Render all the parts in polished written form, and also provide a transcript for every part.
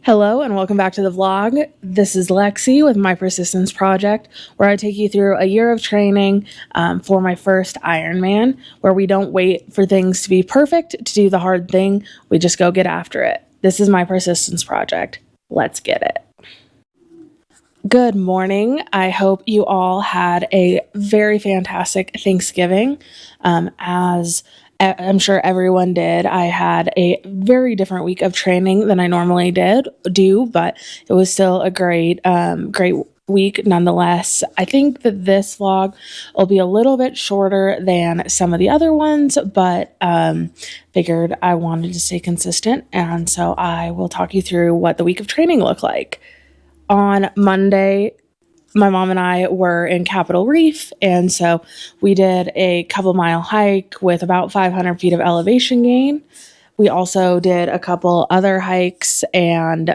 Hello and welcome back to the vlog. This is Lexi with My Persistence Project, where I take you through a year of training for my first Ironman, where we don't wait for things to be perfect to do the hard thing. We just go get after it. This is My Persistence Project. Let's get it. Good morning. I hope you all had a very fantastic Thanksgiving. As I'm sure everyone did. I had a very different week of training than I normally do, but it was still a great week nonetheless. I think that this vlog will be a little bit shorter than some of the other ones, but figured I wanted to stay consistent, and so I will talk you through what the week of training looked like. On Monday, my mom and I were in Capitol Reef, and so we did a couple-mile hike with about 500 feet of elevation gain. We also did a couple other hikes and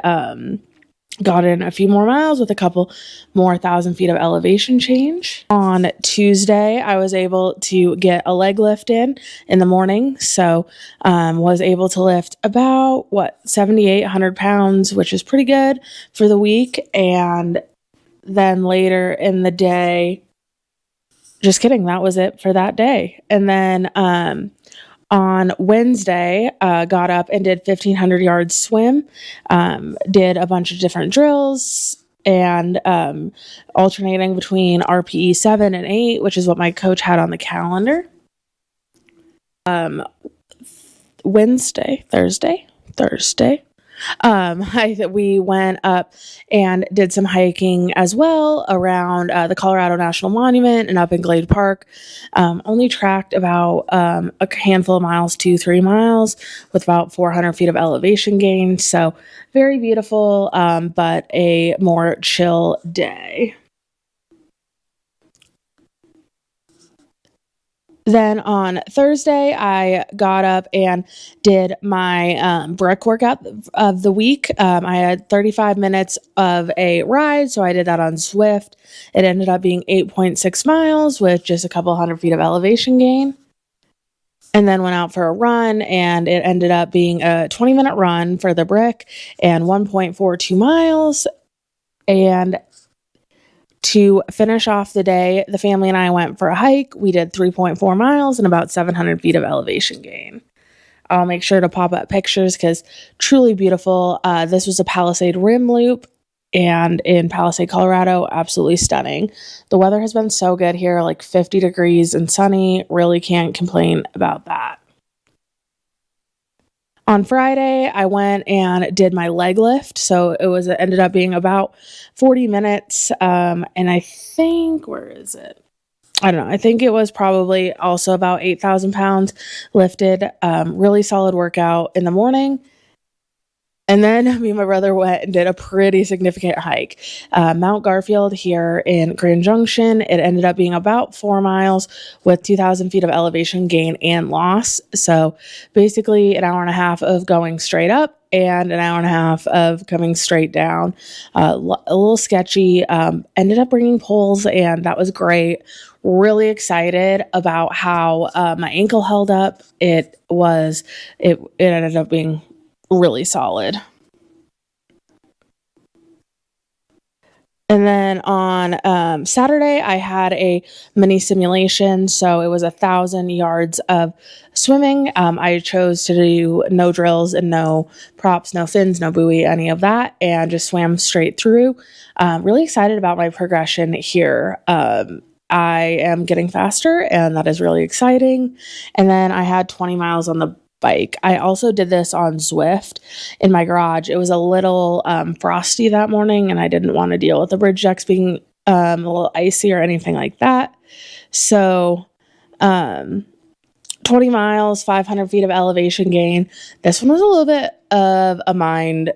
got in a few more miles with a couple more 1,000 feet of elevation change. On Tuesday, I was able to get a leg lift in the morning, so was able to lift about 7,800 pounds, which is pretty good for the week. And then later in the day, just kidding, that was it for that day. And then on Wednesday, got up and did 1,500 yards swim, did a bunch of different drills, and alternating between RPE 7 and 8, which is what my coach had on the calendar. Thursday. We went up and did some hiking as well around the Colorado National Monument and up in Glade Park. Only tracked about a handful of miles, 2-3 miles, with about 400 feet of elevation gain. So very beautiful, but a more chill day. Then on Thursday, I got up and did my brick workout of the week. I had 35 minutes of a ride, so I did that on Zwift. It ended up being 8.6 miles with just a couple hundred feet of elevation gain. And then went out for a run, and it ended up being a 20-minute run for the brick and 1.42 miles. And to finish off the day, the family and I went for a hike. We did 3.4 miles and about 700 feet of elevation gain. I'll make sure to pop up pictures because truly beautiful. This was a Palisade rim loop, and in Palisade, Colorado, absolutely stunning. The weather has been so good here, like 50 degrees and sunny. Really can't complain about that. On Friday, I went and did my leg lift. So it ended up being about 40 minutes. And I think, where is it? I don't know. I think it was probably also about 8,000 pounds lifted. Really solid workout in the morning. And then me and my brother went and did a pretty significant hike. Mount Garfield here in Grand Junction. It ended up being about 4 miles with 2,000 feet of elevation gain and loss. So basically an hour and a half of going straight up and an hour and a half of coming straight down. A little sketchy. Ended up bringing poles, and that was great. Really excited about how my ankle held up. It ended up being really solid. And then on Saturday, I had a mini simulation. So it was 1,000 yards of swimming. I chose to do no drills and no props, no fins, no buoy, any of that, and just swam straight through. Really excited about my progression here. I am getting faster, and that is really exciting. And then I had 20 miles on the bike. I also did this on Zwift in my garage. It was a little frosty that morning, and I didn't want to deal with the bridge decks being a little icy or anything like that. So 20 miles, 500 feet of elevation gain. This one was a little bit of a mind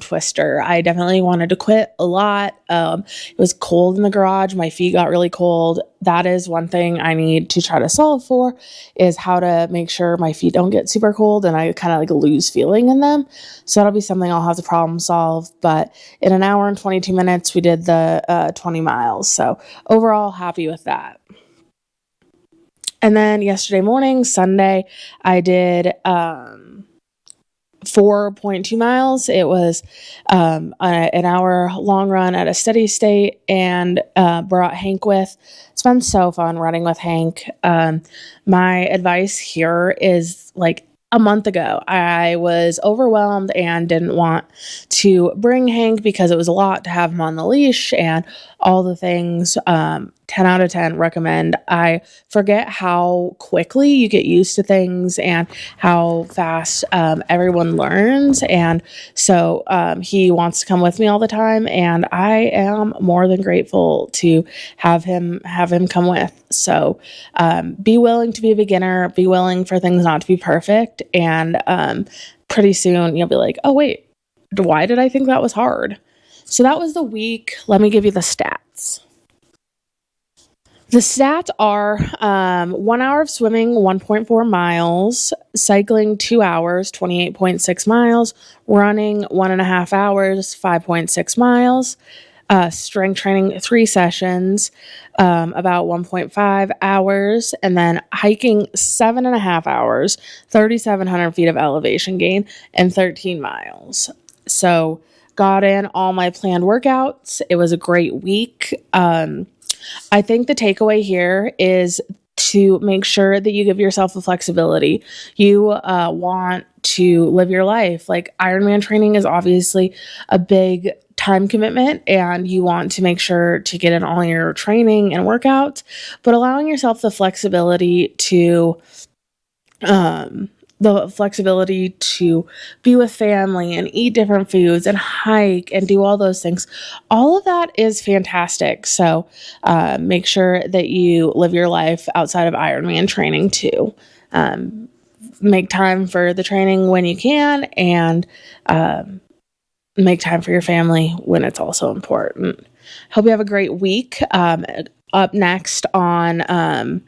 twister. I definitely wanted to quit a lot. It was cold in the garage. My feet got really cold. That is one thing I need to try to solve for, is how to make sure my feet don't get super cold and I kind of like lose feeling in them. So that'll be something I'll have to problem solve. But in an hour and 22 minutes, we did the 20 miles. So overall, happy with that. And then yesterday morning, Sunday, I did 4.2 miles. It was an hour long run at a steady state, and brought Hank with. It's been so fun running with Hank. My advice here is like a month ago, I was overwhelmed and didn't want to bring Hank because it was a lot to have him on the leash and all the things. 10 out of 10 recommend. I forget how quickly you get used to things and how fast everyone learns. And so he wants to come with me all the time, and I am more than grateful to have him come with. So be willing to be a beginner, be willing for things not to be perfect, and pretty soon you'll be like, oh wait, why did I think that was hard? So that was the week. Let me give you the stats. The stats are 1 hour of swimming, 1.4 miles, cycling 2 hours, 28.6 miles, running 1.5 hours, 5.6 miles, strength training 3 sessions, about 1.5 hours, and then hiking 7.5 hours, 3,700 feet of elevation gain, and 13 miles. So got in all my planned workouts. It was a great week. I think the takeaway here is to make sure that you give yourself the flexibility. You want to live your life. Like, Ironman training is obviously a big time commitment, and you want to make sure to get in all your training and workouts, but allowing yourself the flexibility to be with family and eat different foods and hike and do all those things. All of that is fantastic. So make sure that you live your life outside of Ironman training too. Make time for the training when you can, and make time for your family when it's also important. Hope you have a great week. Up next on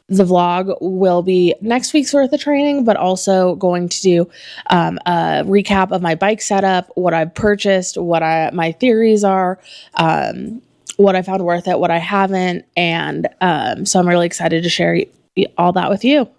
the vlog will be next week's worth of training, but also going to do a recap of my bike setup, what I've purchased, what my theories are, what I found worth it, what I haven't. And so I'm really excited to share all that with you.